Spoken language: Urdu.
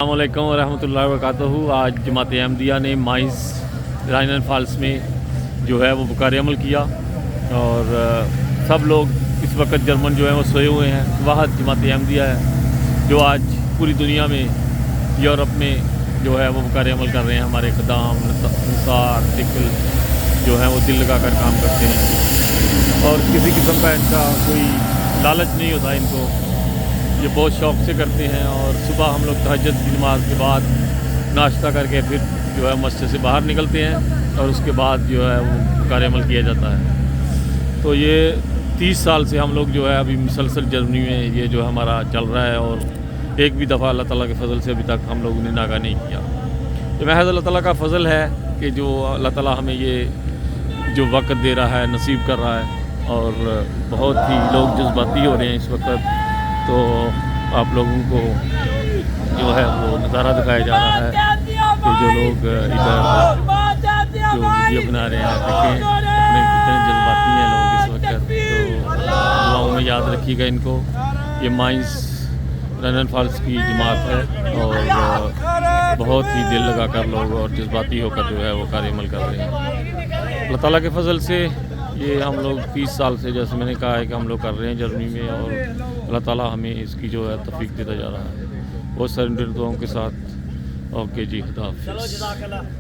السلام علیکم ورحمۃ اللہ وبرکاتہ۔ آج جماعت احمدیہ نے مائنز رائن اینڈ فالس میں جو ہے وہ بکار عمل کیا اور سب لوگ اس وقت جرمن جو ہیں وہ سوئے ہوئے ہیں۔ واحد جماعت احمدیہ ہے جو آج پوری دنیا میں یورپ میں جو ہے وہ بکار عمل کر رہے ہیں۔ ہمارے خدام نثار ٹکل جو ہیں وہ دل لگا کر کام کرتے ہیں اور کسی قسم کا ان کا کوئی لالچ نہیں ہوتا ان کو، یہ بہت شوق سے کرتے ہیں۔ اور صبح ہم لوگ تہجد کی نماز کے بعد ناشتہ کر کے پھر جو ہے مسجد سے باہر نکلتے ہیں اور اس کے بعد جو ہے وہ بکار عمل کیا جاتا ہے۔ تو یہ 30 سال سے ہم لوگ جو ہے ابھی مسلسل جرمنی میں یہ جو ہمارا چل رہا ہے اور ایک بھی دفعہ اللہ تعالیٰ کے فضل سے ابھی تک ہم لوگوں نے ناکہ نہیں کیا۔ یہ محض اللہ تعالیٰ کا فضل ہے کہ جو اللہ تعالیٰ ہمیں یہ جو وقت دے رہا ہے نصیب کر رہا ہے، اور بہت ہی لوگ جذباتی ہو رہے ہیں اس وقت۔ تو آپ لوگوں کو جو ہے وہ نظارہ دکھایا جا رہا ہے کہ جو لوگ ادھر جو ویڈیو بنا رہے ہیں دیکھیں اپنے کتنے جذباتی ہیں لوگ اس وقت۔ تو دعاؤں میں یاد رکھیے گا ان کو۔ یہ مائنز رائن اینڈ فالس کی جماعت ہے اور بہت ہی دل لگا کر لوگ اور جذباتی ہو کر جو ہے وہ کار عمل کر رہے ہیں۔ اللہ تعالیٰ کے فضل سے یہ ہم لوگ 30 سال سے جیسے میں نے کہا ہے کہ ہم لوگ کر رہے ہیں جرمنی میں، اور اللہ تعالیٰ ہمیں اس کی جو ہے توفیق دیتا جا رہا ہے۔ بہت سارے دعاؤں کے ساتھ اوکے جی، خدا حافظ۔